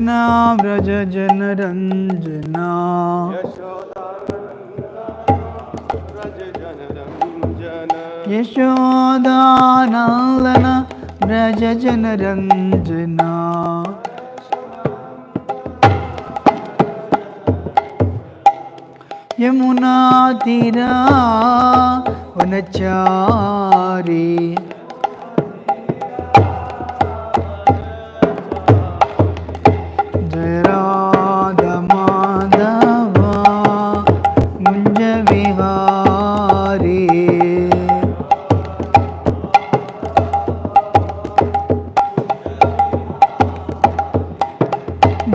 व्रज जन रंजना यशोदानंदन व्रज जन रंजना यमुना तीरा वनचारी जय राधा माधवा मुंज विहारी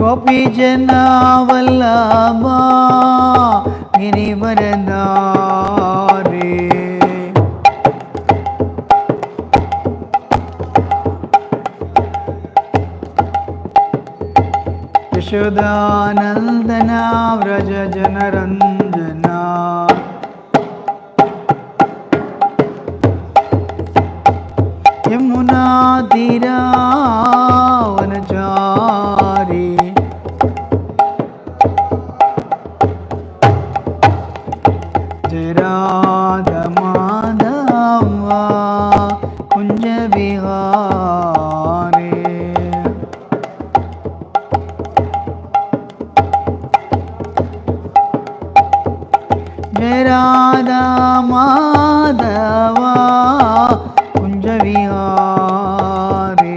गोपी जना वल्लभा गिरिवरदारी यशोदानंदना व्रज जन रंजना यमुना तीरा वनचारी जय राधा माधवा कुंज विहारी जय राधा माधवा कुंज विहारी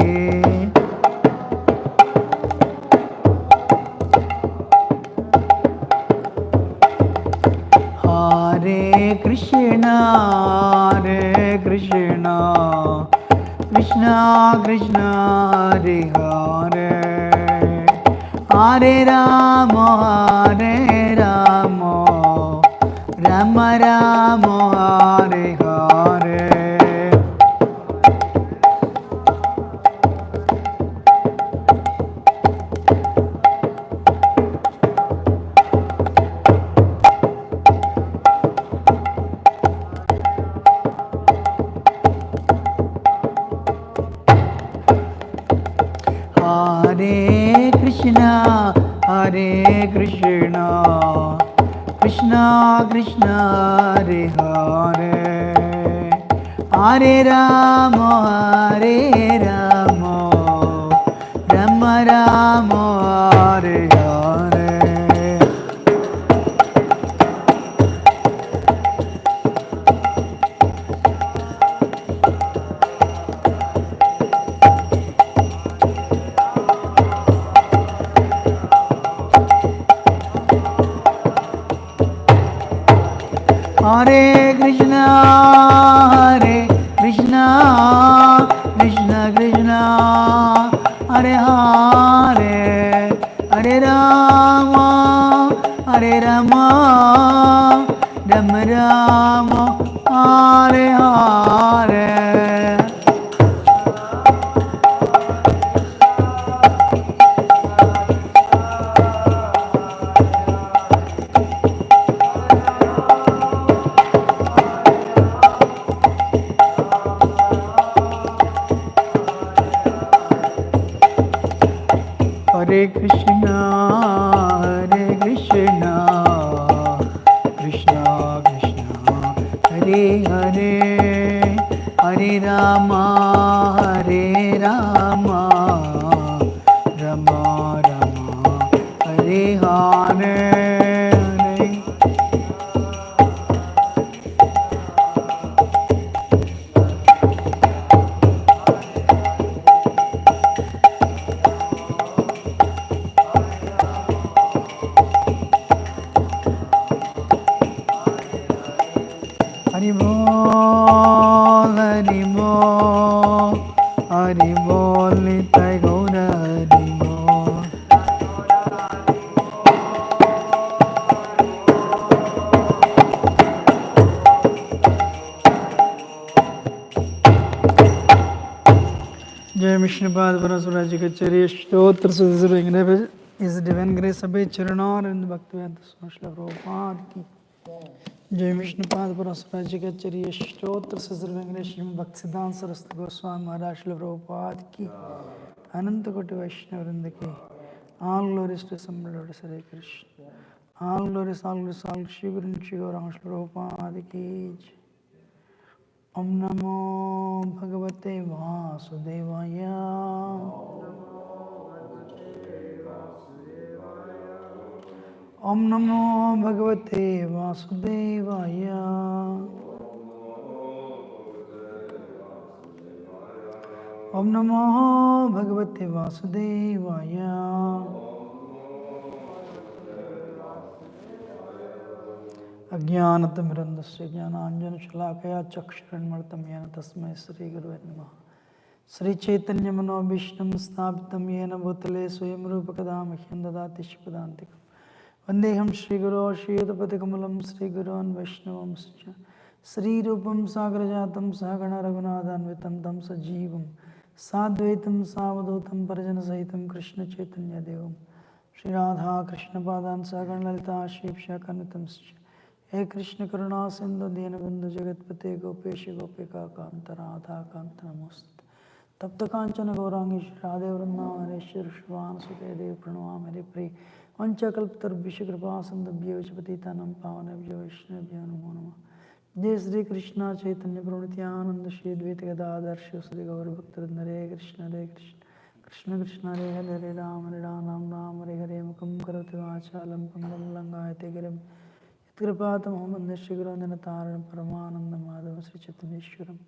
हरे कृष्णा कृष्णा कृष्णा हरे हरे हरे राम राम राम हरे हरे हरे कृष्णा कृष्णा कृष्णा हरे हरे हरे राम राम राम हरे हरे हरे कृष्णा कृष्णा कृष्णा हरे हरे हरे राम राम राम हरे हरे हरे कृष्णा कृष्णा कृष्णा हरे हरे हरे राम राम हरे हरे हरि बोल निताय गौर हरि बोल। जय विष्णुपाद परशुराज के चर्य स्त्रोत्र से इस डिवाइन ग्रेस सभी चरणों और भक्तिवेदांत श्रील प्रभुपाद की जय विष्णुपाद परशुराज के चर्य स्त्रोत्र से भक्त सिद्धांत सरस्वती गोस्वामी महाराज श्रील प्रभुपाद की अनंत कोटि वैष्णव वृंद की All glories to Assembled Lord Hare Krishna. All glories, all glories, all Shri Guru Shri Gauranga Prabhupada ki jai. Om Namo Bhagavate Vasudevaya. Om Namo Bhagavate Vasudevaya. Om Namo Bhagavate Vasudevaya. Ajnanatamrandasya jnananjanashalakaya chakshuranmartam yena tasmai Sri Gurave Namaha. Sri Chaitanya Manobhishtam Sthapitam Yena Bhutale Swayam Rupa Kadamahyam Dadati Shipadantikam Vandeham Shri Guru Shri Yudapati Kamalam Sri Gurun Vaishnavam Scha Sri Rupam Sagrajatam Sahagana Raghunathan Vitam Tam Sajivam Sadvaitam Savadutam Parajana Sahitam Krishna Chaitanya Devam Shri Radha Krishna Padan Sahagana Lalita Shri Shakarnitam Scha He Krishna Karuna Sindhu Deenabandhu Jagatpate Gopeshi Gopika Kanta Radha Kanta Namaste तप्त कांचन गौरांगी राधे वृंदावनेश्वर शिवान सुते देव प्रणवा मेरे प्रिय वंचकल्पतरुभ्यश्च कृपा सिन्धुभ्यो च पतितानां पावनेभ्यो वैष्णवेभ्यो नमो नमः जय श्री कृष्ण चैतन्य प्रभु नित्यानंद श्री अद्वैत गदाधर शिव श्री गौर भक्तवृंद हरे कृष्ण कृष्ण कृष्ण हरे हरे राम राम हरे हरे मुखं करोति वाचालं पङ्गुं लङ्घयते गिरिं यत्कृपातमहं वन्दे श्रीगुरुनन्दतारणं परमानन्दं माधवं श्रीचैतन्येश्वरम्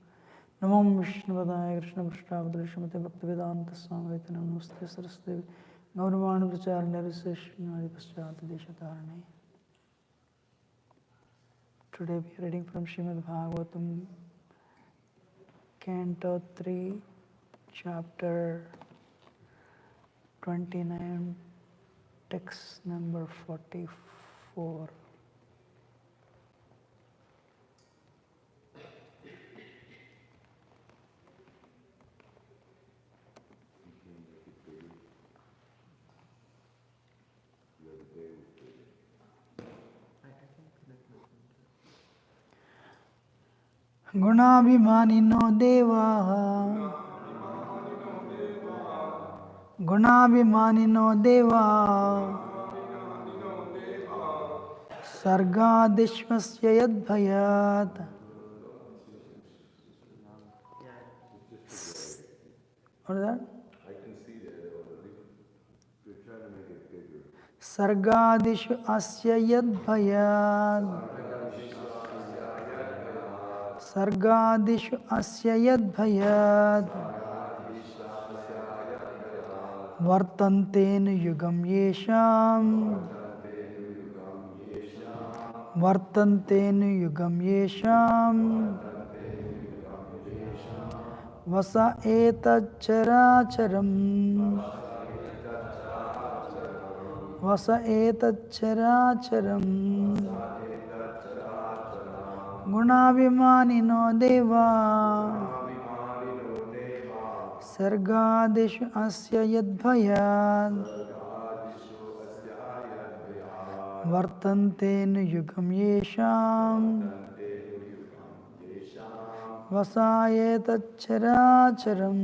नमो विष्णुपदाय कृष्णपृष्ठावताय श्रीमते भक्तिवेदांत स्वामी नमस्ते सरस्वती गौरवाणी प्रचारणे ऋषिश्वनादि पश्चात देशतारणे. Today we are reading from Śrimad Bhāgavatam, Canto 3, Chapter 29, text number 44. Gunabhimanino deva Gunabhimanino deva Sargadishvasya yadbhayat. What is that? I can see that. We're trying to make it bigger. Sargadishu asya yadbhayat. Sargadishu asya yadbhayat. Vartantenu yugam yesham. Vartantenu yugam yesham. Vasa etacharacharam. Vasa etacharacharam. Gunabhimanino deva Sargadishu asya yadbhayat. Vartantenu yugam yesham. Vasayetacharacharam.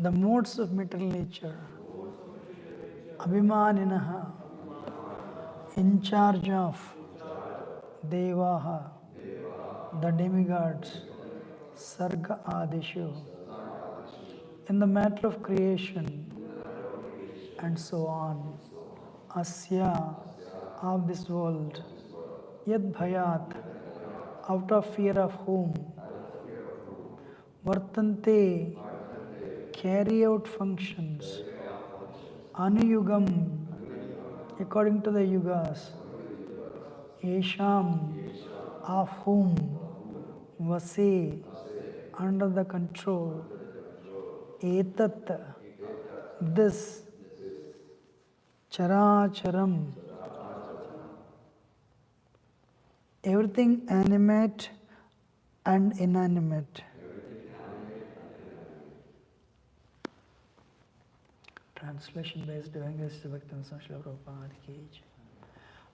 the modes of material nature, Abhimaninaha, in charge of Devaha, the demigods, Sarga Adishu, in the matter of creation, and so on. Asya, of this world, Yad Bhayat, out of fear of whom, Vartante, carry out functions, Anuyugam, according to the yugas, Yesham, of whom, Vase, under the control, Etat, this, Characharam, everything animate and inanimate. Translation based Divine Grace Bhakti Srila Prabhupada ki jai.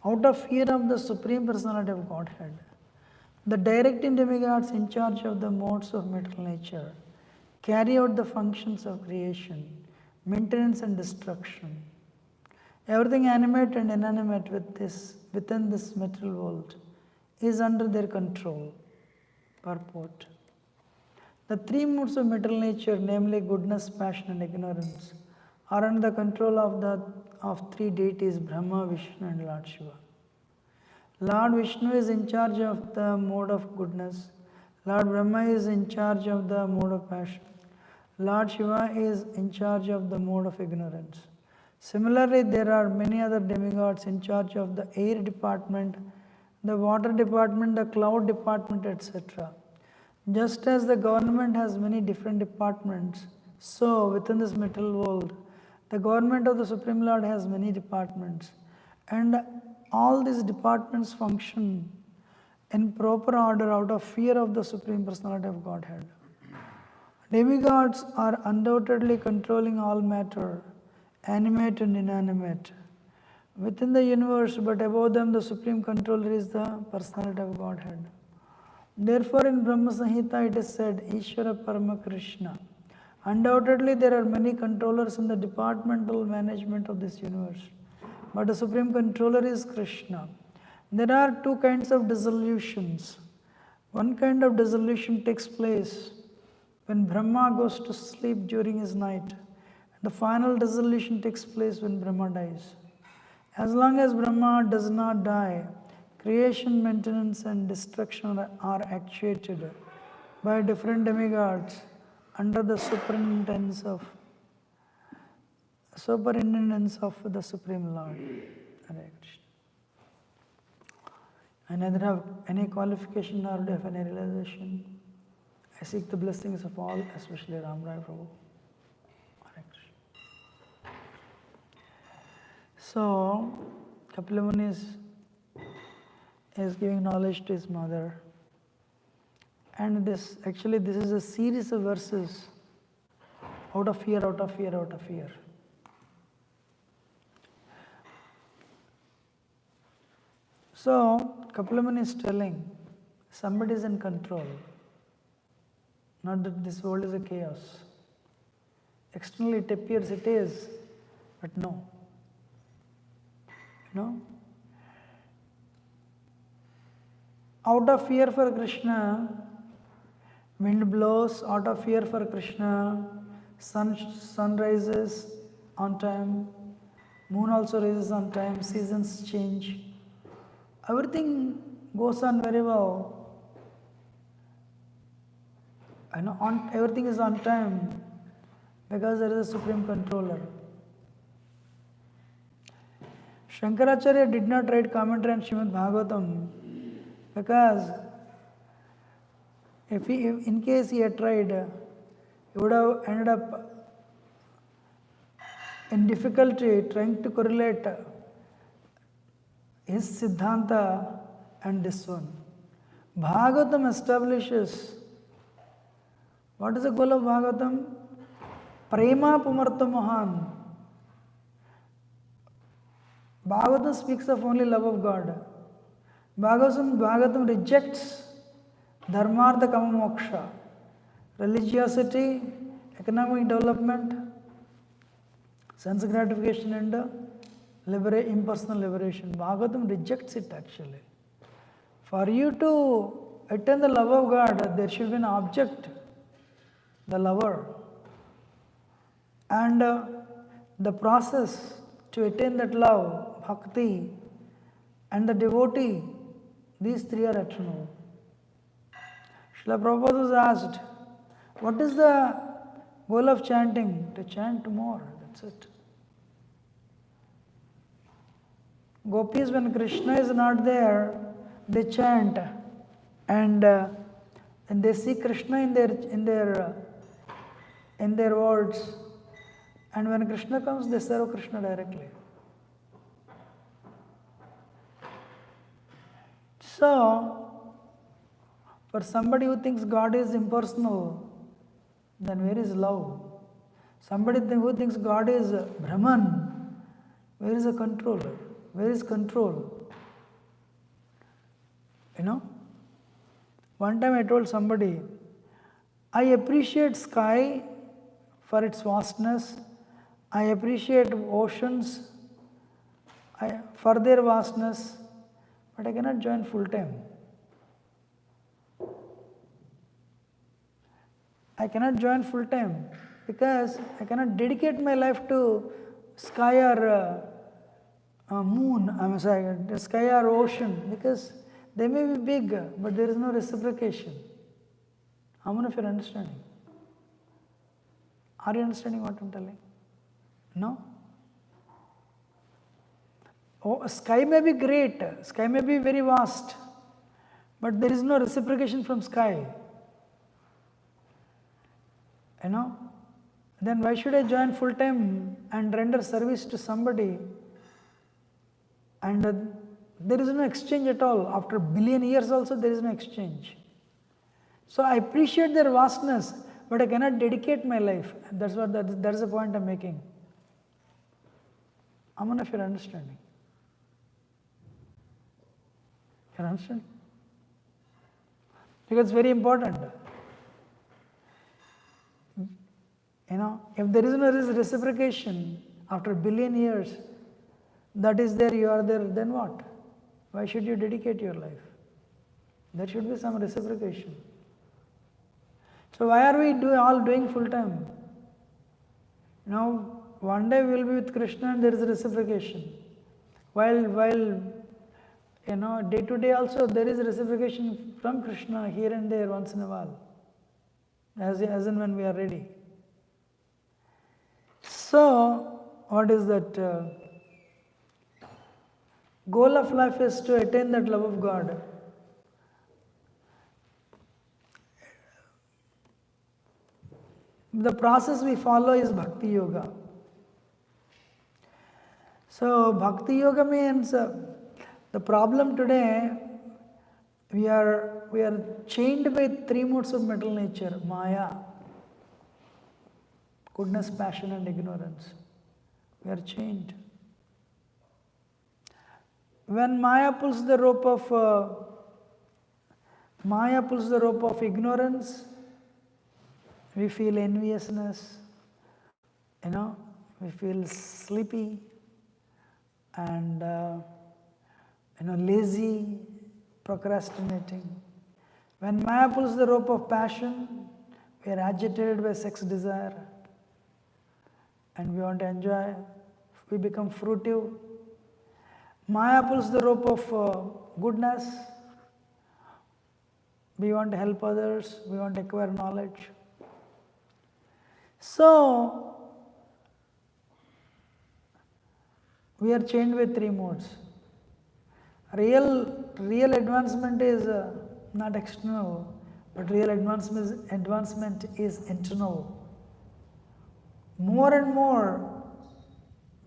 Out of fear of the Supreme Personality of Godhead, the directing demigods in charge of the modes of material nature carry out the functions of creation, maintenance and destruction. Everything animate and inanimate within this material world is under their control. Purport. The three modes of material nature, namely goodness, passion and ignorance, are under the control of three deities, Brahma, Vishnu and Lord Shiva. Lord Vishnu is in charge of the mode of goodness. Lord Brahma is in charge of the mode of passion. Lord Shiva is in charge of the mode of ignorance. Similarly, there are many other demigods in charge of the air department, the water department, the cloud department, etc. Just as the government has many different departments, so within this material world, the government of the Supreme Lord has many departments, and all these departments function in proper order out of fear of the Supreme Personality of Godhead. Demigods are undoubtedly controlling all matter, animate and inanimate, within the universe, but above them the Supreme Controller is the Personality of Godhead. Therefore, in Brahma Samhita it is said, Ishvara Parama Krishna. Undoubtedly, there are many controllers in the departmental management of this universe, but the Supreme Controller is Krishna. There are two kinds of dissolutions. One kind of dissolution takes place when Brahma goes to sleep during his night. The final dissolution takes place when Brahma dies. As long as Brahma does not die, creation, maintenance and destruction are actuated by different demigods under the superintendence of the Supreme Lord. Hare Krishna. I neither have any qualification nor do I have any realization. I seek the blessings of all, especially Ram Rai Prabhu. Hare Krishna. So, Kapila Muni is giving knowledge to his mother. And this is a series of verses out of fear, out of fear, out of fear. So, Kapila Muni is telling somebody is in control. Not that this world is a chaos. Externally it appears it is, but no. Out of fear for Krishna, wind blows. Out of fear for Krishna, sun rises on time, moon also rises on time, seasons change. Everything goes on very well. Everything is on time because there is a Supreme Controller. Shankaracharya did not write commentary on Śrimad Bhāgavatam because in case he had tried, he would have ended up in difficulty trying to correlate his Siddhanta and this one. Bhāgavatam establishes what is the goal of Bhāgavatam? Prema Pumartha Mahan. Bhāgavatam speaks of only love of God. Bhāgavatam rejects dharmartha kama moksha, religiosity, economic development, sense gratification, and impersonal liberation. Bhagavatam rejects it actually. For you to attain the love of God, there should be an object, the lover. And the process to attain that love, bhakti, and the devotee, these three are eternal. Srila Prabhupada was asked, what is the goal of chanting? To chant more, that's it. Gopis, when Krishna is not there, they chant and they see Krishna in their words. And when Krishna comes, they serve Krishna directly. So, for somebody who thinks God is impersonal, then where is love? Somebody who thinks God is Brahman, where is the controller? Where is control? You know? One time I told somebody, I appreciate sky for its vastness. I appreciate oceans for their vastness, but I cannot join full time. I cannot join full time because I cannot dedicate my life to sky or moon, I'm sorry, sky or ocean, because they may be big, but there is no reciprocation. How many of you are understanding? Are you understanding what I'm telling? No? Oh, sky may be great, sky may be very vast, but there is no reciprocation from sky. You know? Then why should I join full time and render service to somebody and there is no exchange at all? After a billion years also there is no exchange. So I appreciate their vastness, but I cannot dedicate my life. That's the point I'm making. How many of you are understanding? You understand? Because it's very important. You know, if there is no reciprocation after a billion years, that is there, you are there, then what? Why should you dedicate your life? There should be some reciprocation. So why are we all doing full time? You know, one day we will be with Krishna and there is reciprocation. While you know, day to day also there is reciprocation from Krishna here and there once in a while, as and when we are ready. So, what is that? Goal of life is to attain that love of God. The process we follow is Bhakti Yoga. So, Bhakti Yoga means the problem today, we are chained by three modes of mental nature: Maya, goodness, passion, and ignorance. We are chained. When Maya pulls the rope of ignorance, we feel enviousness, you know, we feel sleepy and lazy, procrastinating. When Maya pulls the rope of passion, we are agitated by sex desire and we want to enjoy, we become fruitive. Maya pulls the rope of goodness, we want to help others, we want to acquire knowledge. So, we are chained with three modes. Real advancement is not external, but real advancement is internal. More and more,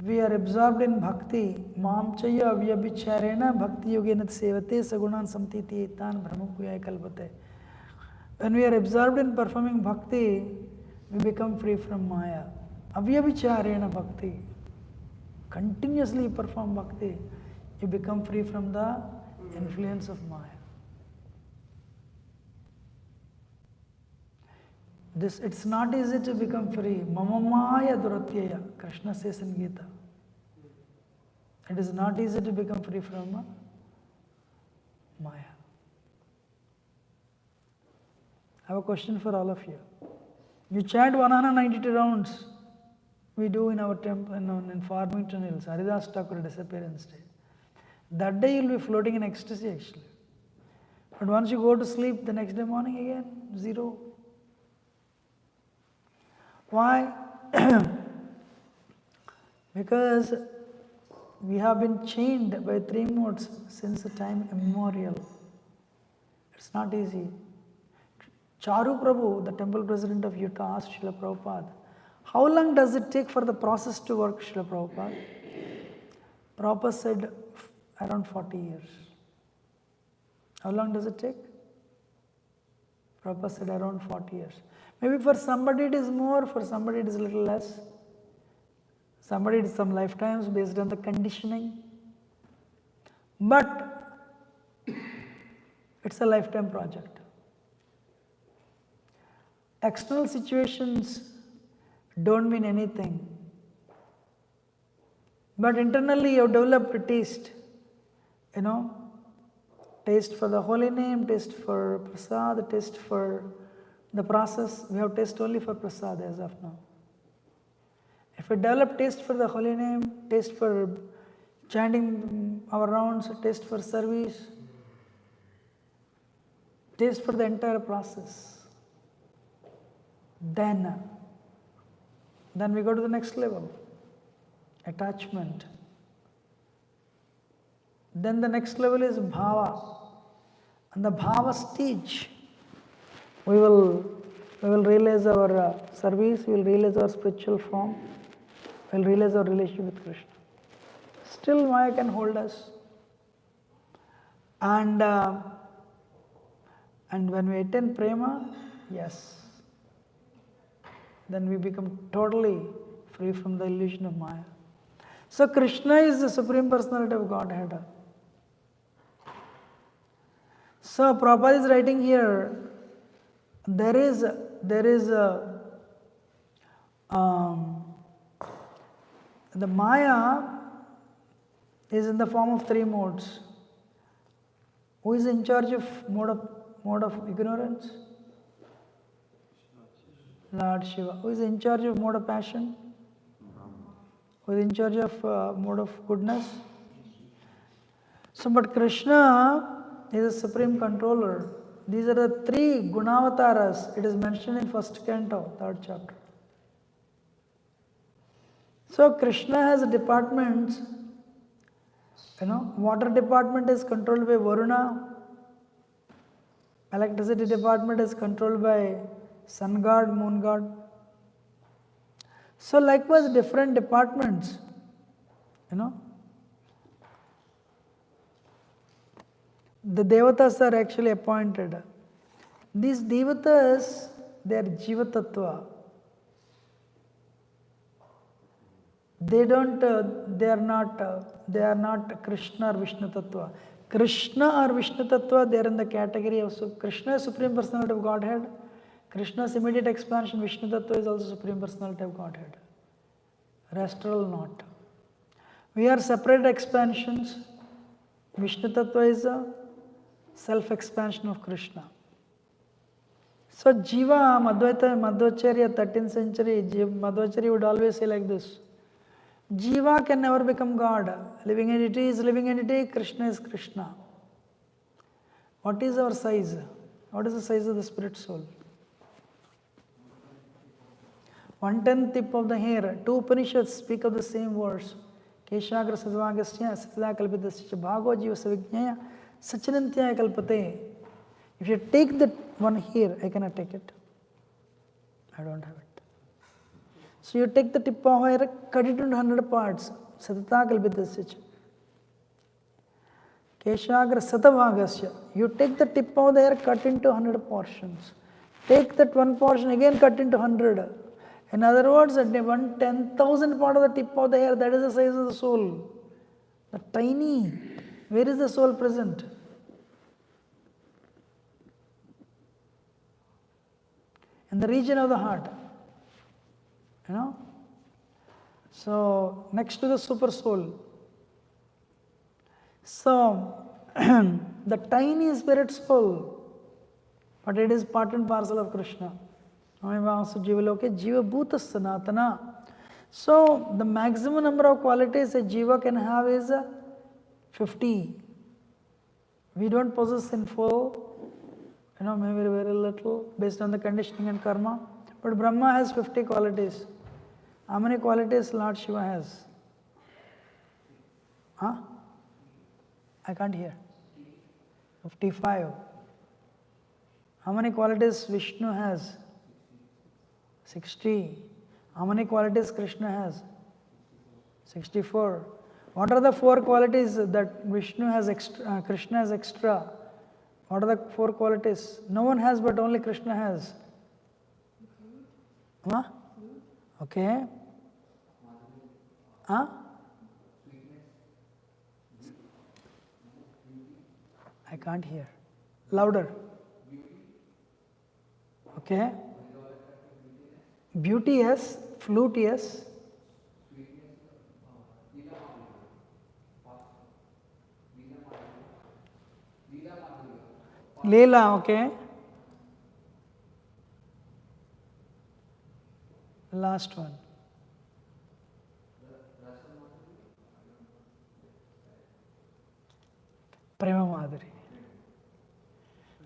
we are absorbed in bhakti. Mam chaya avyabhicharena bhakti yogena sevate sagunan samtiti etan brahmabhuyaya kalpate. When we are absorbed in performing bhakti, we become free from Maya. Avyabhicharena bhakti. Continuously perform bhakti, you become free from the influence of Maya. It's not easy to become free. Mama Maya Duratyaya, Krishna says in Gita. It is not easy to become free from Maya. I have a question for all of you. You chant 192 rounds. We do in our temple, in Farmington Hills, Haridas Thakur disappearance day. That day you'll be floating in ecstasy actually. But once you go to sleep, the next day morning again, zero. Why? Because we have been chained by three modes since the time immemorial. It's not easy. Charu Prabhu, the temple president of Utah, asked Srila Prabhupada, how long does it take for the process to work, Srila Prabhupada? Prabhupada said, around 40 years. How long does it take? Prabhupada said, around 40 years. Maybe for somebody it is more, for somebody it is a little less. Somebody it is some lifetimes based on the conditioning. But it's a lifetime project. External situations don't mean anything. But internally you have developed a taste. Taste for the holy name, taste for prasad, taste for the process. We have taste only for prasad as of now. If we develop taste for the holy name, taste for chanting our rounds, taste for service, taste for the entire process, then we go to the next level, attachment. Then the next level is bhava. And the bhava stage, we will realize our service, we will realize our spiritual form, we will realize our relationship with Krishna. Still Maya can hold us. And when we attain prema, yes, then we become totally free from the illusion of Maya. So Krishna is the Supreme Personality of Godhead. So Prabhupada is writing here, there is the Maya is in the form of three modes. Who is in charge of mode of ignorance? Lord Shiva. Who is in charge of mode of passion? Who is in charge of mode of goodness? So, but Krishna is a supreme controller. These are the three Gunavataras. It is mentioned in first canto, third chapter. So Krishna has departments. Water department is controlled by Varuna. Electricity department is controlled by sun god, moon god. So likewise different departments, the devatas are actually appointed. These devatas, they are jiva tattva. They are not Krishna or Vishnu tattva. Krishna or Vishnu tattva, they are in the category of Krishna is Supreme Personality of Godhead. Krishna's immediate expansion, Vishnu tattva is also Supreme Personality of Godhead. Rest all not. We are separate expansions. Vishnu tattva is a self-expansion of Krishna. So Jiva, Madhvacharya, 13th century, Madhvacharya would always say like this. Jiva can never become God. Living entity is living entity, Krishna is Krishna. What is our size? What is the size of the spirit soul? 1/10 tip of the hair. Two Upanishads speak of the same words. Keshagra sadvagasya satya kalpitasya bhago jiva savijnaya sachinantyaya kalpate. If you take that one here, I cannot take it. I don't have it. So you take the tip of hair, cut it into 100 parts. Satata kalpitasya. Keshagra satavagasya. You take the tip of the hair, cut into 100 portions. Take that one portion again, cut into 100. In other words, at 1/10,000th part of the tip of the hair, that is the size of the soul. The tiny. Where is the soul present? in the region of the heart. So next to the super soul. So the tiny spirit soul, but it is part and parcel of Krishna. So the maximum number of qualities a jiva can have is 50. We don't possess in full, maybe very little based on the conditioning and karma. But Brahma has 50 qualities. How many qualities Lord Shiva has? Huh? I can't hear. 55. How many qualities Vishnu has? 60. How many qualities Krishna has? 64. What are the 4 qualities that Vishnu has extra, Krishna has extra? What are the 4 qualities? No one has, but only Krishna has. Huh? Okay. Huh? I can't hear. Louder. Okay. Beauty, yes. Flute, yes. Leela, okay. Last one. Prema Madhuri.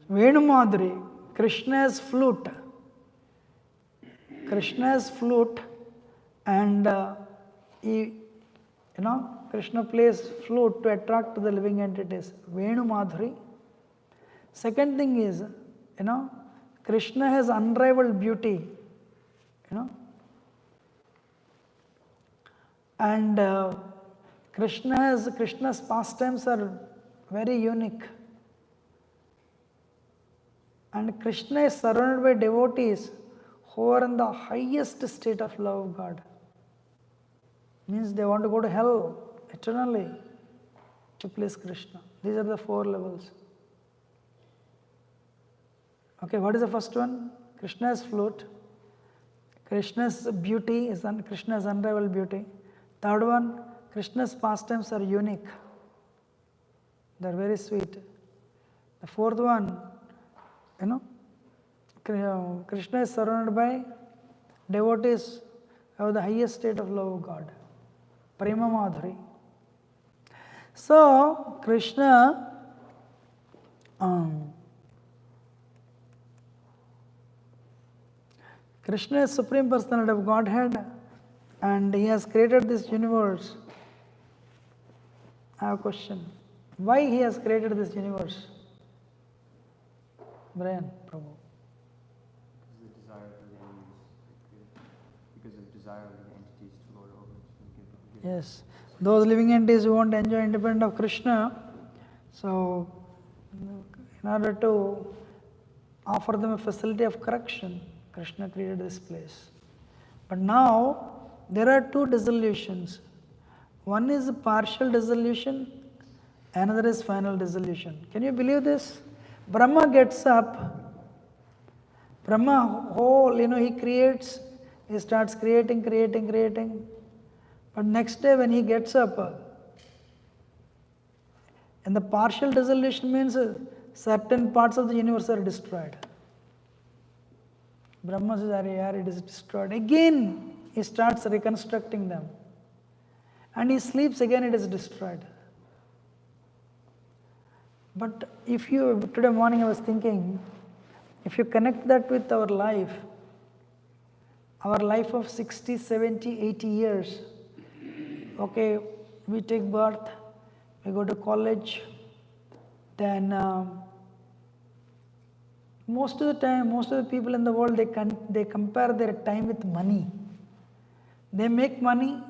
Venu Madhuri. Krishna's flute. Krishna's flute, and Krishna plays flute to attract the living entities. Venu Madhuri. Second thing is, Krishna has unrivaled beauty, and Krishna's pastimes are very unique. And Krishna is surrounded by devotees who are in the highest state of love of God. Means they want to go to hell eternally to please Krishna. These are the 4 levels. Okay, what is the first one? Krishna's flute. Krishna's beauty is Krishna's unrivaled beauty. Third one, Krishna's pastimes are unique. They are very sweet. The fourth one, Krishna is surrounded by devotees who have the highest state of love of God. Prema Madhuri. So, Krishna is Supreme Personality of Godhead, and He has created this universe. I have a question. Why He has created this universe? Brian, Prabhu. Because of desire of the entities to lord over it. Yes. Those living entities who want to enjoy independent of Krishna, so in order to offer them a facility of correction, Krishna created this place. But now, there are 2 dissolutions. One is partial dissolution, another is final dissolution. Can you believe this? Brahma gets up, Brahma whole, he creates, he starts creating. But next day when he gets up, and the partial dissolution means certain parts of the universe are destroyed. Brahma says, it is destroyed. Again, he starts reconstructing them. And he sleeps, again it is destroyed. But today morning I was thinking, if you connect that with our life of 60, 70, 80 years, okay, we take birth, we go to college, then most of the people in the world, they compare their time with money. They make money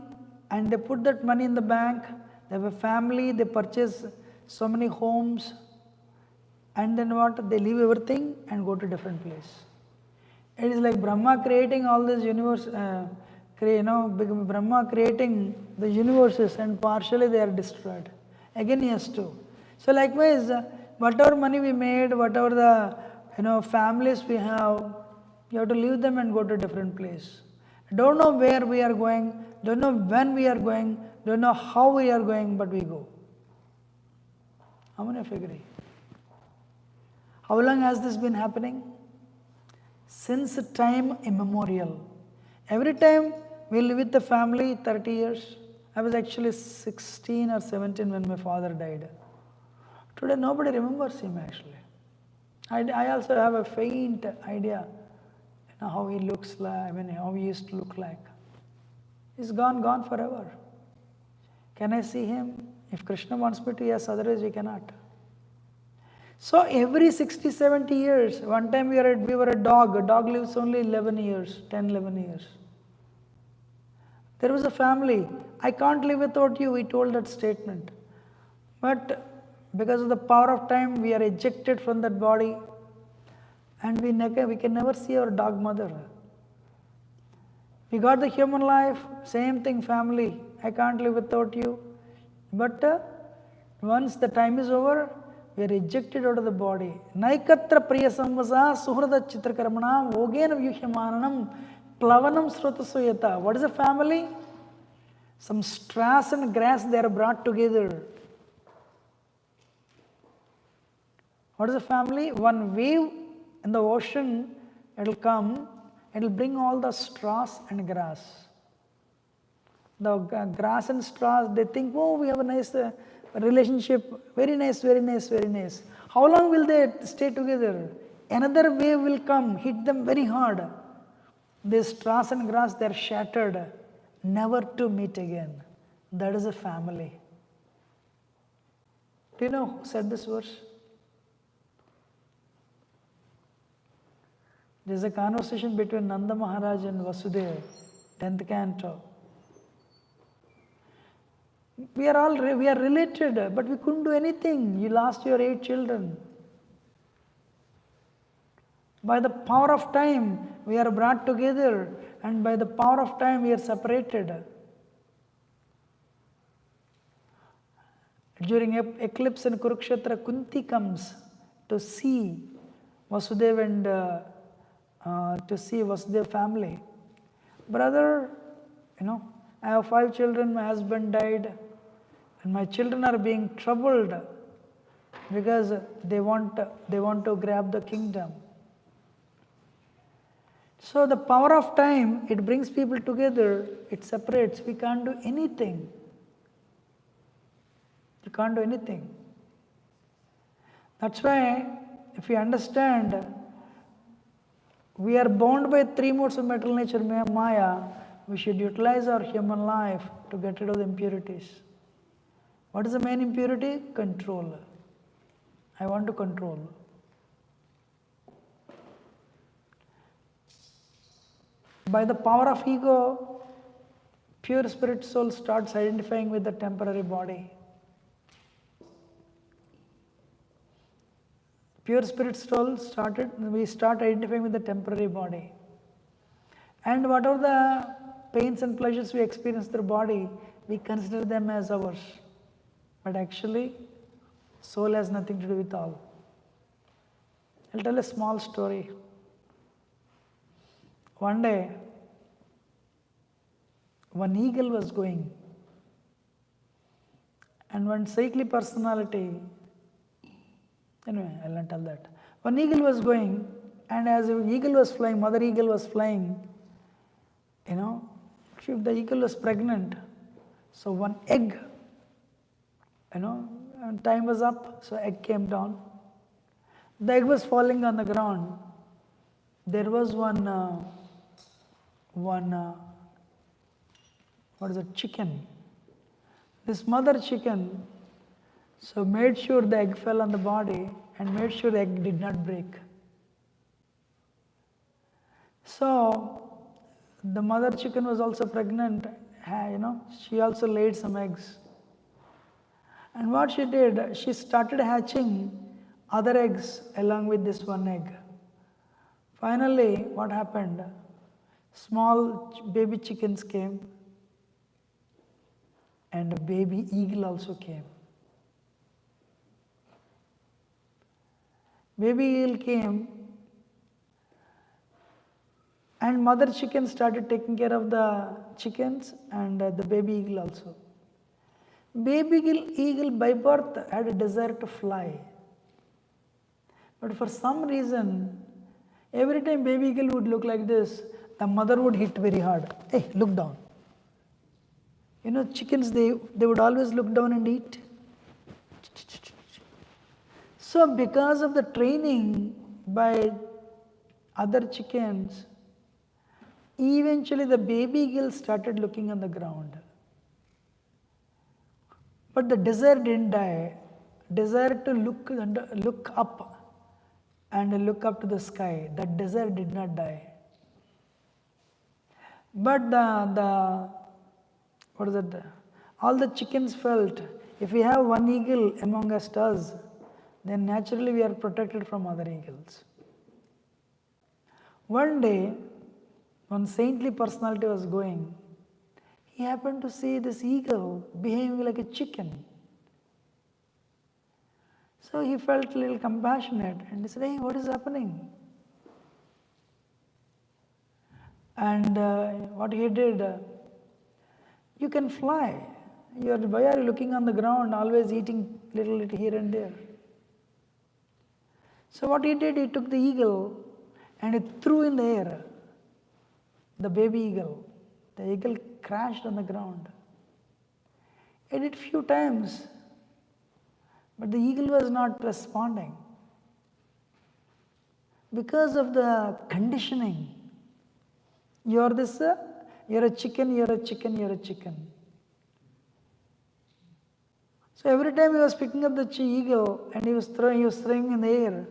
and they put that money in the bank, they have a family, they purchase so many homes, and then what? They leave everything and go to different place. It is like Brahma creating all this universe, Brahma creating the universes, and partially they are destroyed. Again he has to. So likewise, whatever money we made, whatever the families we have, You have to leave them and go to a different place. Don't know where we are going, don't know when we are going, don't know how we are going, but we go. How many of you agree? How long has this been happening? Since time immemorial. Every time we live with the family, 30 years. I was actually 16 or 17 when my father died. Today nobody remembers him actually. I also have a faint idea how he looks like, how he used to look like. He's gone forever. Can I see him? If Krishna wants me to, yes, otherwise we cannot. So every 60, 70 years, one time we were a dog. A dog lives only 11 years, 10, 11 years. There was a family. I can't live without you, he told that statement. But because of the power of time, we are ejected from that body and we can never see our dog mother. We got the human life, same thing, family. I can't live without you. But once the time is over, we are ejected out of the body. Naikatra priya samvasa suhrada chitrakarmanam vogena vyuhyamananam plavanam srutasuyata. What is a family? Some strass and grass, they are brought together. What is a family? One wave in the ocean, it will come, it will bring all the straws and grass. The grass and straws, they think, oh, we have a nice relationship, very nice, very nice, very nice. How long will they stay together? Another wave will come, hit them very hard. These straws and grass, they are shattered, never to meet again. That is a family. Do you know who said this verse? There is a conversation between Nanda Maharaj and Vasudeva, 10th canto. We are related, but we couldn't do anything. You lost your 8 children. By the power of time, we are brought together, and by the power of time, we are separated. During eclipse in Kurukshetra, Kunti comes to see Vasudeva and to see Vasudeva family. Brother, I have 5 children, my husband died, and my children are being troubled because they want to grab the kingdom. So the power of time, it brings people together, it separates. We can't do anything. You can't do anything. That's why, if you understand, we are bound by 3 modes of material nature, Maya. We should utilize our human life to get rid of the impurities. What is the main impurity? Control. I want to control. By the power of ego, pure spirit soul starts identifying with the temporary body. Pure spirit soul we start identifying with the temporary body. And whatever the pains and pleasures we experience through body, we consider them as ours. But actually, soul has nothing to do with all. I'll tell a small story. One day, one eagle was going, and one saintly personality, anyway, I'll not tell that. One eagle was going, and as the eagle was flying, mother eagle was flying, the eagle was pregnant, so one egg, and time was up, so egg came down. The egg was falling on the ground. There was chicken. This mother chicken, so made sure the egg fell on the body and made sure the egg did not break. So the mother chicken was also pregnant, she also laid some eggs. And what she did, she started hatching other eggs along with this one egg. Finally, what happened? Small baby chickens came, and a baby eagle also came. Baby eagle came, And mother chicken started taking care of the chickens and the baby eagle also. Baby eagle by birth had a desire to fly. But for some reason, every time baby eagle would look like this, the mother would hit very hard. Hey, look down. You know, chickens, they would always look down and eat. So because of the training by other chickens, eventually the baby eagle started looking on the ground. But the desire didn't die. Desire to look up and look up to the sky, that desire did not die. But all the chickens felt, if we have one eagle amongst us, then naturally we are protected from other eagles. One day, one saintly personality was going, he happened to see this eagle behaving like a chicken. So he felt a little compassionate and he said, hey, what is happening? And what he did, you can fly. Why are you looking on the ground, always eating little here and there? So what he did, he took the eagle and he threw in the air, the baby eagle. The eagle crashed on the ground. He did few times, but the eagle was not responding. Because of the conditioning, you're a chicken, you're a chicken, you're a chicken. So every time he was picking up the eagle and he was throwing in the air,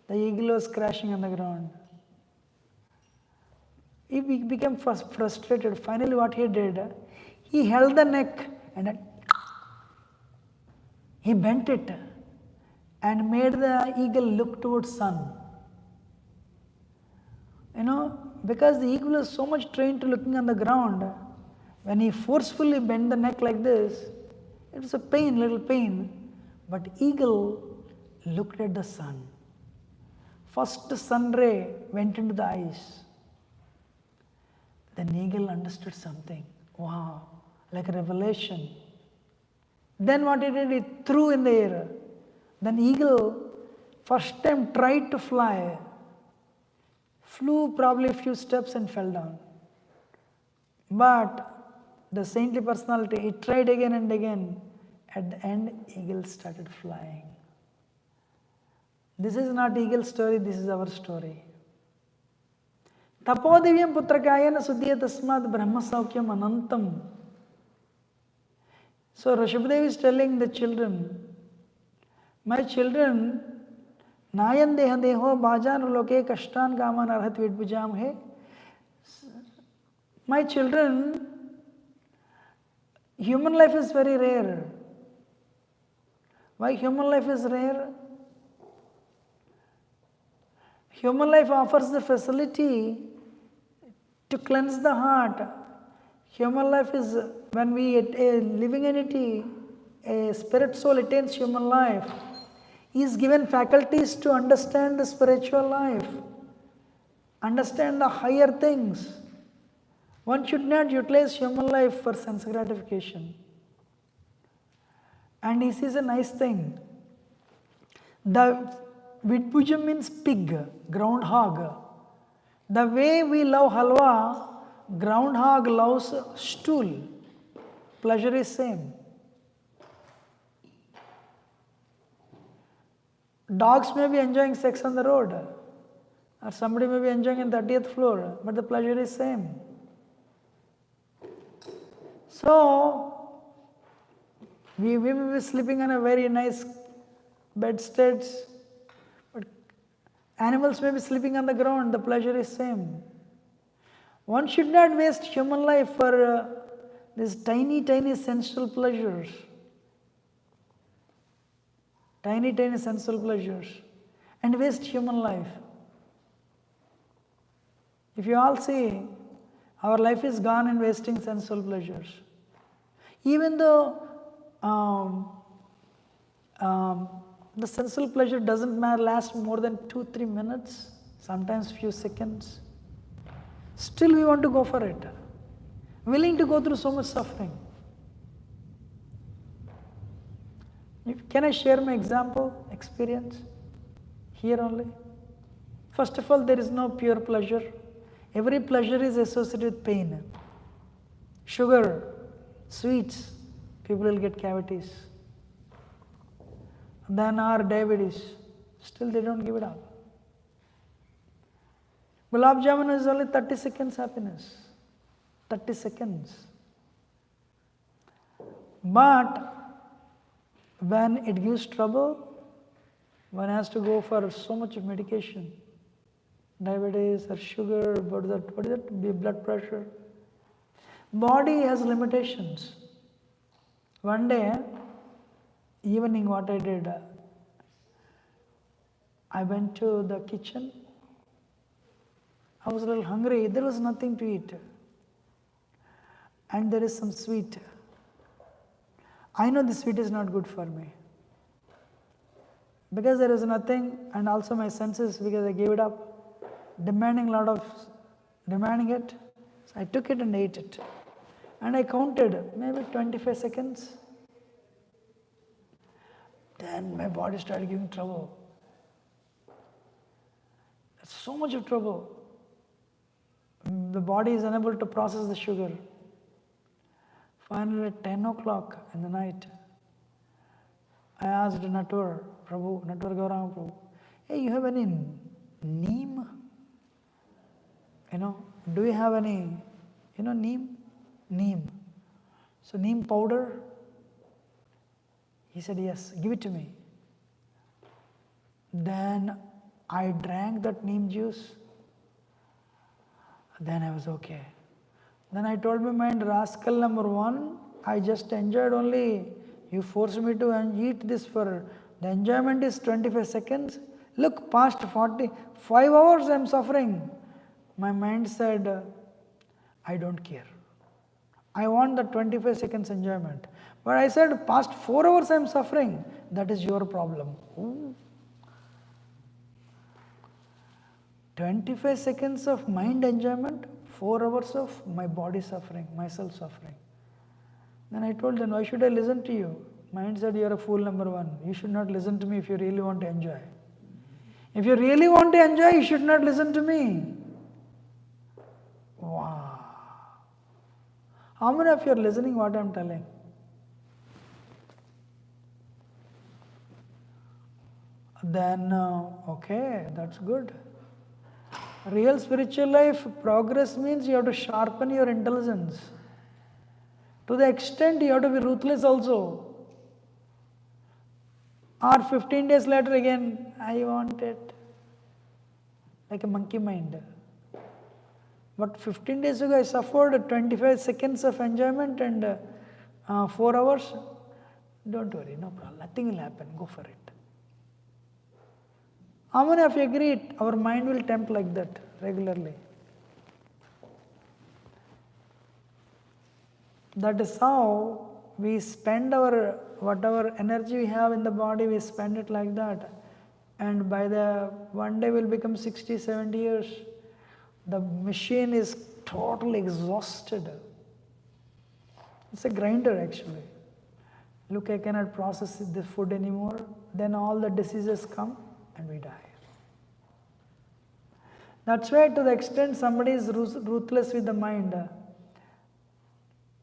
the eagle was crashing on the ground. He became frustrated. Finally what he did, he held the neck and he bent it and made the eagle look towards sun. You know, because the eagle is so much trained to looking on the ground, when he forcefully bent the neck like this, it was a pain, little pain. But eagle looked at the sun. First sun ray went into the eyes. Then eagle understood something. Wow, like a revelation. Then what he did, he threw in the air. Then eagle first time tried to fly, flew probably a few steps and fell down. But the saintly personality, he tried again and again. At the end, eagle started flying. This is not eagle's story, this is our story. Tapodivyam putrakayana suddhya tasmad brahma saukyam anantam. So Rishabhdev is telling the children, my children, nayan deha deho bhajan loke kashtan kaman arhat vidbujam hai. My children, human life is very rare. Why human life is rare? Human life offers the facility to cleanse the heart. Human life is, when we, a living entity, a spirit soul attains human life, he is given faculties to understand the spiritual life, understand the higher things. One should not utilize human life for sense gratification. And this is a nice thing. The Vidbujam means pig, groundhog. The way we love halwa, groundhog loves stool. Pleasure is same. Dogs may be enjoying sex on the road, or somebody may be enjoying on the 30th floor, but the pleasure is same. So, we may be sleeping on a very nice bedsteads, but animals may be sleeping on the ground, the pleasure is same. One should not waste human life for these tiny, tiny sensual pleasures. Tiny, tiny sensual pleasures. And waste human life. If you all see, our life is gone in wasting sensual pleasures. Even though the sensual pleasure doesn't last more than 2-3 minutes, sometimes few seconds. Still we want to go for it. Willing to go through so much suffering. Can I share my experience? Here only. First of all, there is no pure pleasure. Every pleasure is associated with pain. Sugar, sweets, people will get cavities. Then our diabetes, still they don't give it up. Gulab Jamun is only 30 seconds happiness. 30 seconds. But when it gives trouble, one has to go for so much of medication. Diabetes or sugar, what is that? Blood pressure. Body has limitations. One day, evening what I did, I went to the kitchen. I was a little hungry. There was nothing to eat. And there is some sweet. I know this sweet is not good for me. Because there is nothing, and also my senses, because I gave it up, demanding it. So I took it and ate it. And I counted maybe 25 seconds. Then my body started giving trouble. So much of trouble. The body is unable to process the sugar. Finally, at 10 o'clock in the night, I asked Natwar Gauranga Prabhu, hey, you have any neem? Do you have any, neem? Neem. So neem powder? He said, yes, give it to me. Then I drank that neem juice. Then I was okay. Then I told my mind, rascal number one, I just enjoyed only. You forced me to eat this for, the enjoyment is 25 seconds. Look, past 5 hours I am suffering. My mind said, I don't care. I want the 25 seconds enjoyment. But I said, past 4 hours I am suffering. That is your problem. Ooh. 25 seconds of mind enjoyment, 4 hours of my body suffering, myself suffering. Then I told them, why should I listen to you? Mind said, you're a fool number one. You should not listen to me if you really want to enjoy. If you really want to enjoy, you should not listen to me. Wow. How many of you are listening what I'm telling? Then, okay, that's good. Real spiritual life, progress means you have to sharpen your intelligence. To the extent you have to be ruthless also. Or 15 days later again, I want it. Like a monkey mind. But 15 days ago I suffered 25 seconds of enjoyment and 4 hours. Don't worry, no problem. Nothing will happen. Go for it. How many of you agree our mind will tempt like that regularly? That is how we spend whatever energy we have in the body, we spend it like that. And by the one day we'll become 60, 70 years. The machine is totally exhausted. It's a grinder actually. Look, I cannot process this food anymore. Then all the diseases come and we die. That's why to the extent somebody is ruthless with the mind,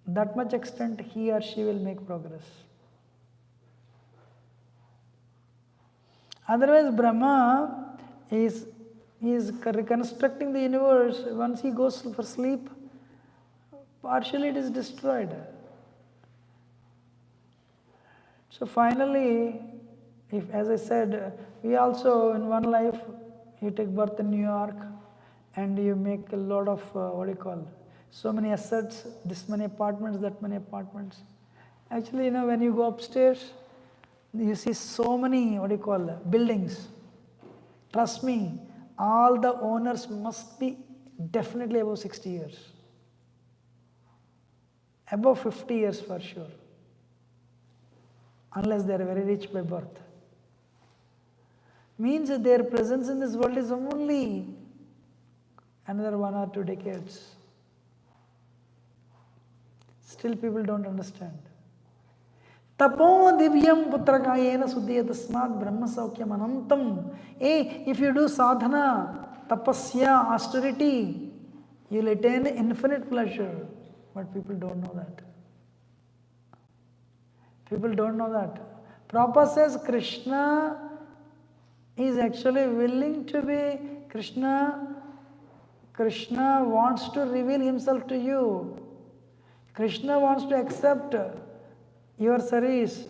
that much extent he or she will make progress. Otherwise, Brahma is reconstructing the universe. Once he goes for sleep, partially it is destroyed. So finally, if, as I said, we also in one life, you take birth in New York and you make a lot of, so many assets, this many apartments, that many apartments. Actually, when you go upstairs, you see so many, buildings. Trust me, all the owners must be definitely above 60 years. Above 50 years for sure. Unless they are very rich by birth. Means that their presence in this world is only another 1 or 2 decades. Still people don't understand. Tapo divyam putrakayena suddhya tasmat brahma saukyam anantam. If you do sadhana, tapasya, austerity, you'll attain infinite pleasure. But people don't know that. People don't know that. Prabhupada says Krishna is actually willing to be Krishna. Krishna wants to reveal himself to you. Krishna wants to accept your service.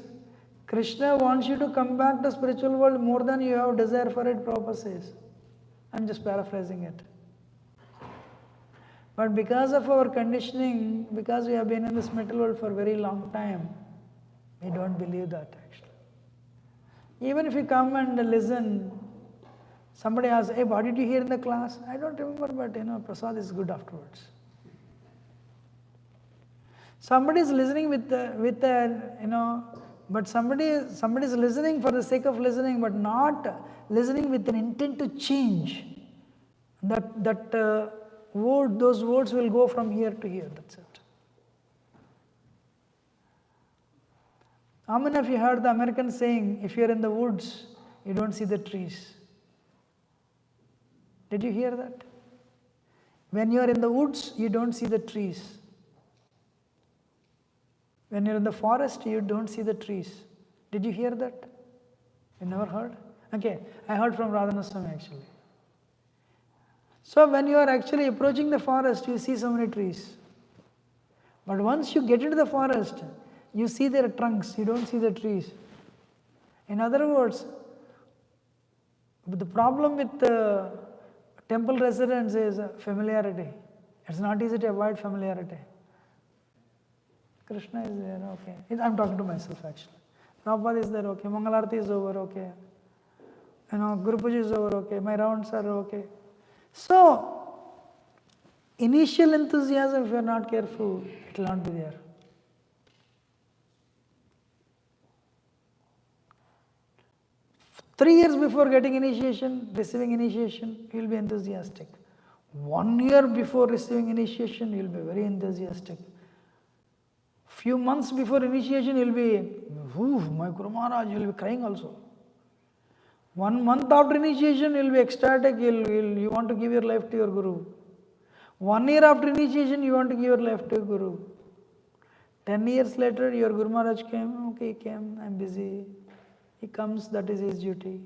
Krishna wants you to come back to spiritual world more than you have desire for it, Prabhupada says. I'm just paraphrasing it. But because of our conditioning, because we have been in this material world for a very long time, we don't believe that actually. Even if you come and listen, somebody asks, hey, what did you hear in the class? I don't remember, but Prasad is good afterwards. Somebody is listening but somebody is listening for the sake of listening, but not listening with an intent to change. Those words will go from here to here, that's it. How many of you heard the American saying, if you're in the woods, you don't see the trees? Did you hear that? When you're in the woods, you don't see the trees. When you're in the forest, you don't see the trees. Did you hear that? You never heard? Okay, I heard from Radhana Swami actually. So when you are actually approaching the forest, you see so many trees. But once you get into the forest, you see their trunks, you don't see the trees. In other words, the problem with temple residents is familiarity. It's not easy to avoid familiarity. Krishna is there, okay. I'm talking to myself actually. Prabhupada is there, okay. Mangalarti is over, okay. Guru Puja is over, okay. My rounds are okay. So, initial enthusiasm, if you are not careful, it will not be there. Three years before getting initiation, receiving initiation, you will be enthusiastic. 1 year before receiving initiation, you will be very enthusiastic. Few months before initiation, you will be, my Guru Maharaj, you will be crying also. 1 month after initiation, you will be ecstatic, you want to give your life to your Guru. 1 year after initiation, you want to give your life to your Guru. 10 years later, your Guru Maharaj came, okay, he came, I'm busy. He comes, that is his duty.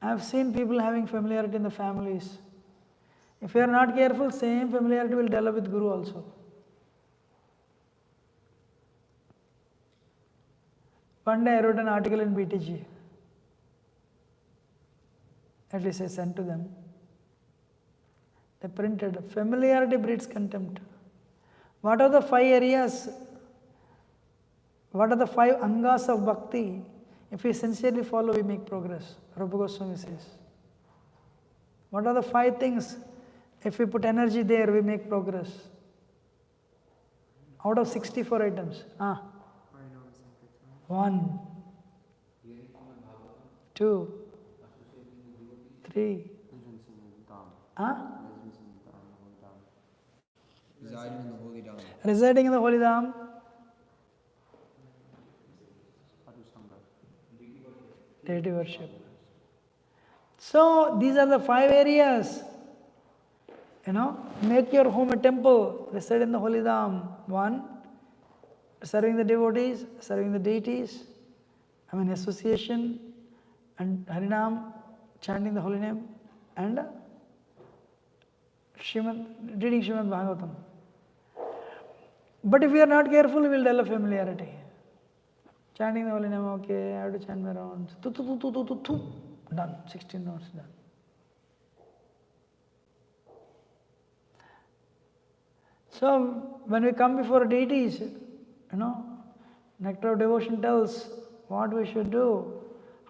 I have seen people having familiarity in the families. If you are not careful, same familiarity will develop with Guru also. One day I wrote an article in BTG. At least I sent to them. They printed, familiarity breeds contempt. What are the 5 areas? What are the 5 angas of bhakti? If we sincerely follow, we make progress. Rupa Goswami says. What are the 5 things? If we put energy there, we make progress. Out of 64 items. 1, 2, 3. Residing in the holy Dham. Residing in the holy Dham. Deity worship. So these are the 5 areas. Make your home a temple. Reside in the holy Dham. 1, serving the devotees, serving the deities. Association and Harinam, chanting the holy name, and reading Śrimad Bhāgavatam. But if we are not careful, we will develop familiarity. Chanting the holy name, okay, I have to chant my rounds. Done. 16 rounds done. So when we come before deities, Nectar of Devotion tells what we should do,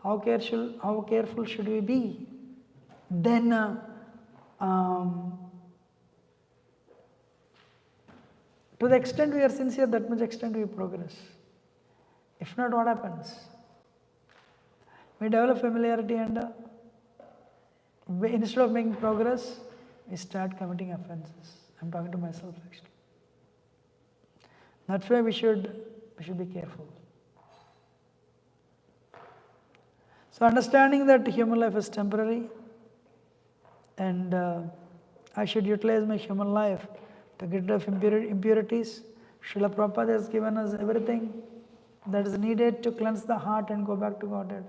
how careful should we be. Then to the extent we are sincere, that much extent we progress. If not, what happens? We develop familiarity and instead of making progress, we start committing offenses. I'm talking to myself actually. That's why we should be careful. So understanding that human life is temporary, and I should utilize my human life to get rid of impurities. Srila Prabhupada has given us everything that is needed to cleanse the heart and go back to Godhead.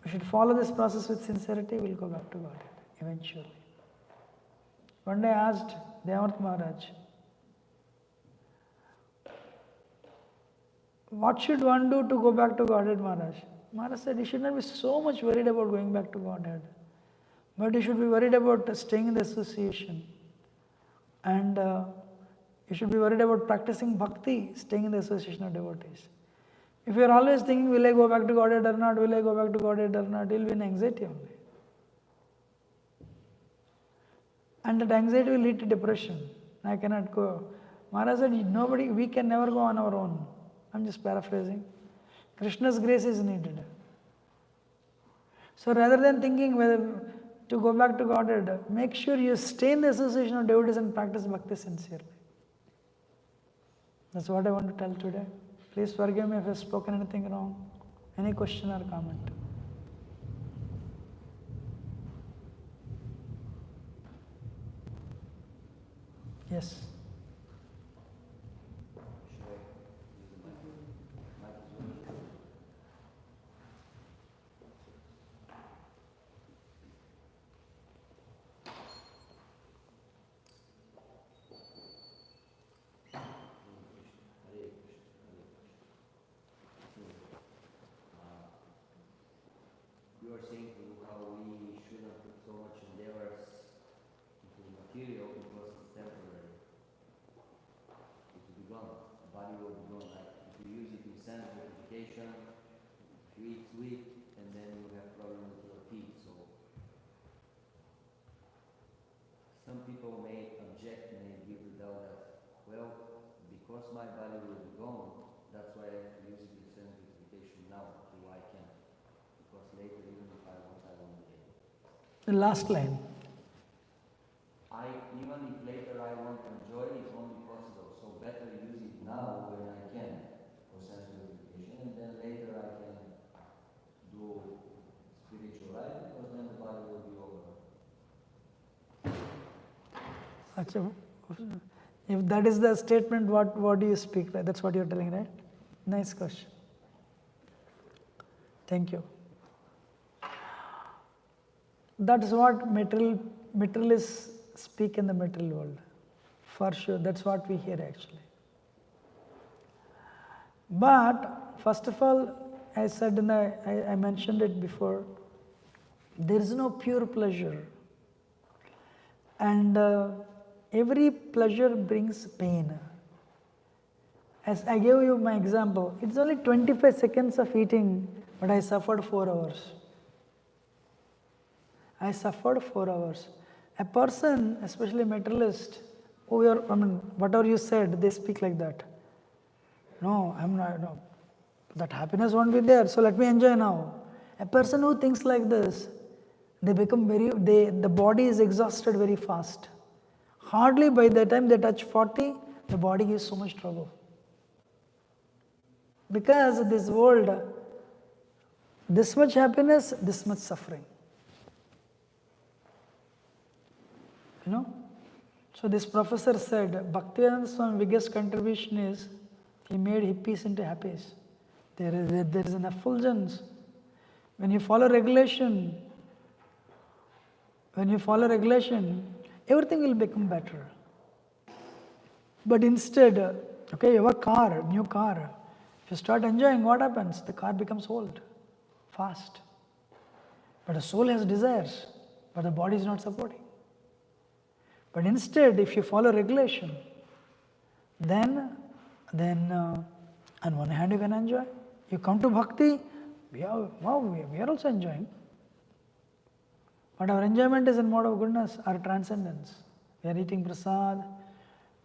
We should follow this process with sincerity, we'll go back to Godhead eventually. One day I asked Devamarth Maharaj, what should one do to go back to Godhead, Maharaj? Maharaj said, you should not be so much worried about going back to Godhead, but you should be worried about staying in the association. And you should be worried about practicing bhakti, staying in the association of devotees. If you are always thinking, will I go back to Godhead or not, will I go back to Godhead or not, you will be in anxiety only. And that anxiety will lead to depression. I cannot go. Maharaj said, we can never go on our own. I'm just paraphrasing. Krishna's grace is needed. So rather than thinking whether to go back to Godhead, make sure you stay in the association of devotees and practice bhakti sincerely. That's what I want to tell today. Please forgive me if I've spoken anything wrong. Any question or comment? Yes. You are saying how we shouldn't put so much endeavors into material because it's temporary. It will be gone. The body will be gone. Like if you use it in sense gratification, if you eat sweet, and then you have problem with your teeth. So some people may object and may give the doubt that, well, because my body will be gone, that's why I have to use it in sense gratification now, till I can. Because later, even if I won't get it. The last line. Even if later I want to enjoy it, it won't be possible. So better use it now when I can for sense gratification, and then later I can do spiritual life, because then the body will be over. If that is the statement, what do you speak? Right? That's what you're telling, right? Nice question. Thank you. That is what materialists speak in the material world. For sure, that's what we hear actually. But first of all, I said I mentioned it before, there is no pure pleasure. And every pleasure brings pain. As I gave you my example, it's only 25 seconds of eating, but I suffered 4 hours. I suffered 4 hours. A person, especially a materialist, whatever you said, they speak like that. No, I'm not, no. That happiness won't be there, so let me enjoy now. A person who thinks like this, they become the body is exhausted very fast. Hardly by the time they touch 40, the body gives so much trouble. Because this world, this much happiness, this much suffering. You know? So this professor said, Bhaktivedanta Swami's biggest contribution is, he made hippies into happies. There is an effulgence. When you follow regulation, everything will become better. But instead, okay, you have a car, new car. If you start enjoying, what happens? The car becomes old, fast. But the soul has desires, but the body is not supporting. But instead, if you follow regulation, then on one hand you can enjoy. You come to bhakti, we are also enjoying. But our enjoyment is in mode of goodness, our transcendence. We are eating prasad.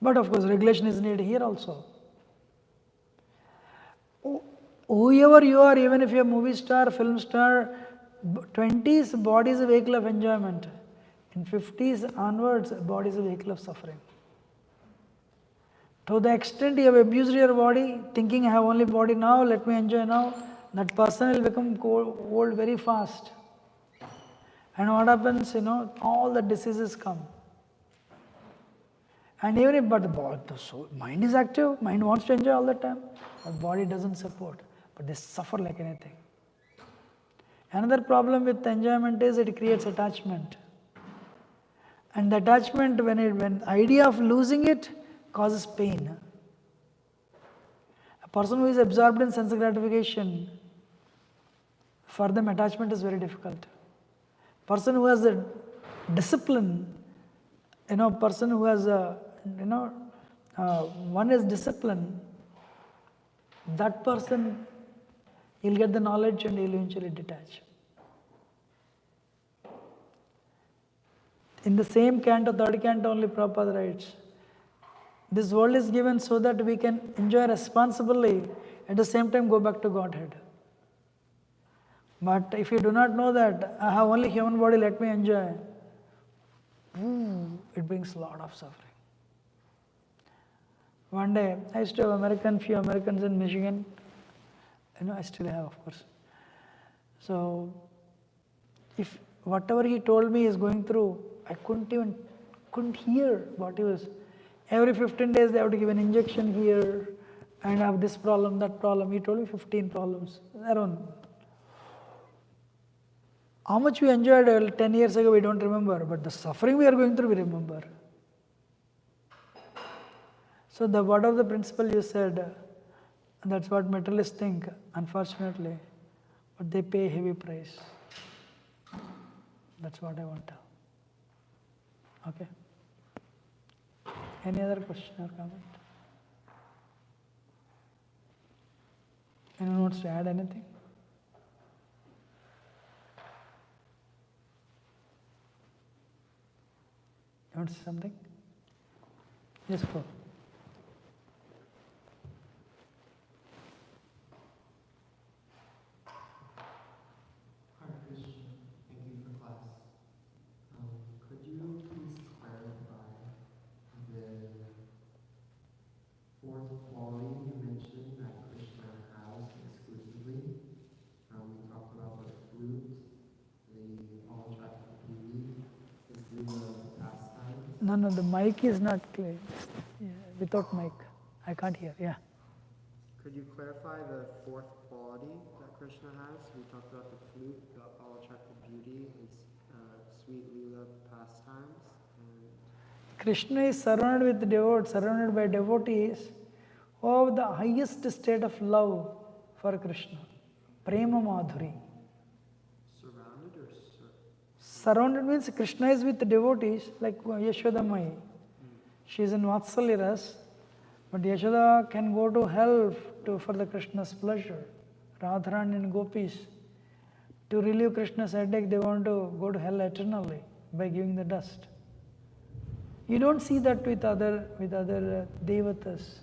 But of course, regulation is needed here also. Whoever you are, even if you are a movie star, film star, 20s, body is a vehicle of enjoyment. In 50s onwards, body is a vehicle of suffering. To the extent you have abused your body, thinking I have only body now, let me enjoy now, that person will become old very fast. And what happens, all the diseases come. And even if, but the soul, mind is active, mind wants to enjoy all the time, but body doesn't support, but they suffer like anything. Another problem with enjoyment is it creates attachment. And the attachment, when idea of losing it causes pain. A person who is absorbed in sense gratification, for them attachment is very difficult. Person who has a discipline, person who has a, one is discipline, that person, he'll get the knowledge and he'll eventually detach. In the same canto, third canto only Prabhupada writes, this world is given so that we can enjoy responsibly, at the same time go back to Godhead. But if you do not know that, I have only human body, let me enjoy, it brings a lot of suffering. One day, I used to have few Americans in Michigan. I still have, of course. So, if whatever he told me is going through, I couldn't hear what he was. Every 15 days they have to give an injection here and have this problem, that problem. He told me 15 problems. Around. How much we enjoyed 10 years ago, we don't remember, but the suffering we are going through, we remember. So what of the principle you said, that's what materialists think, unfortunately, but they pay a heavy price. That's what I want to. Okay. Any other question or comment? Anyone wants to add anything? You want to say something? Yes, go. No, the mic is not clear. Yeah, without mic, I can't hear. Yeah. Could you clarify the fourth quality that Krishna has? We talked about the flute, the all-attractive beauty, his sweet lila pastimes. Krishna is surrounded with devotees, surrounded by devotees who have the highest state of love for Krishna. Prema Madhuri. Surrounded or surrounded means Krishna is with devotees like Yashoda Mai. She is in Vatsalya ras, but Yashoda can go to hell for the Krishna's pleasure. Radharani and gopis, to relieve Krishna's headache, they want to go to hell eternally by giving the dust. You don't see that with other devatas.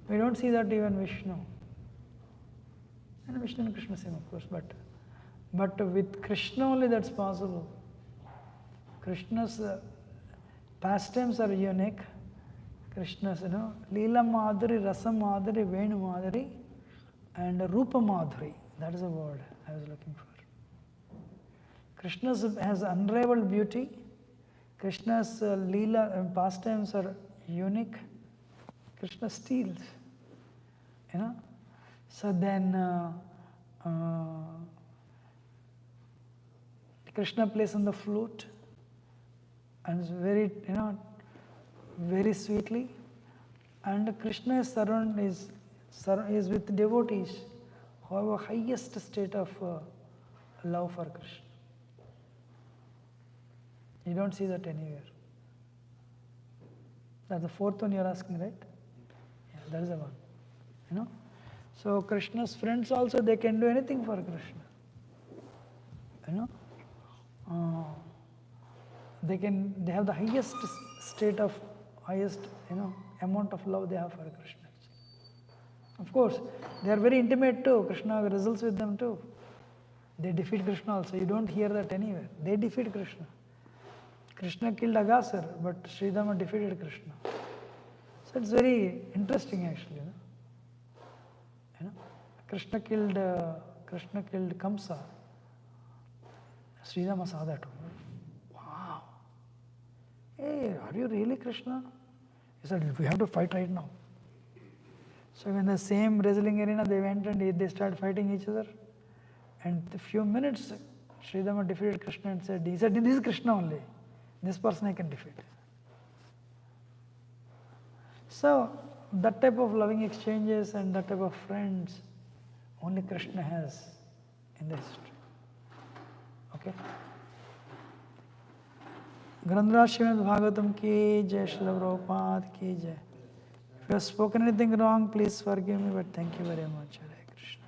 We don't see that even Vishnu. And Vishnu and Krishna same, of course, but with Krishna only that's possible. Krishna's pastimes are unique. Krishna's, Leela Madhuri, Rasa Madhuri, Venu Madhuri, and Rupa Madhuri. That is the word I was looking for. Krishna has unrivaled beauty. Krishna's Leela and pastimes are unique. Krishna steals. So then Krishna plays on the flute and it's very, very sweetly. And Krishna is is with devotees who have a highest state of love for Krishna. You don't see that anywhere. That's the fourth one you're asking, right? Yeah, that is the one. So Krishna's friends also, they can do anything for Krishna. They have the highest state of, amount of love they have for Krishna. Of course, they are very intimate too. Krishna wrestles with them too. They defeat Krishna also. You don't hear that anywhere. They defeat Krishna. Krishna killed Agasar, but Sridhama defeated Krishna. So it's very interesting actually. Krishna killed Kamsa. Sridhama saw that. Wow. Hey, are you really Krishna? He said, we have to fight right now. So in the same wrestling arena, they went and they started fighting each other. And a few minutes, Sridhama defeated Krishna and said, this is Krishna only. This person I can defeat. So that type of loving exchanges and that type of friends, only Krishna has in the history. Okay? Grandhara Śrimad Bhāgavatam ki jai, Śrīla Prabhupada ki jai. If I have spoken anything wrong, please forgive me, but thank you very much. Hare Krishna.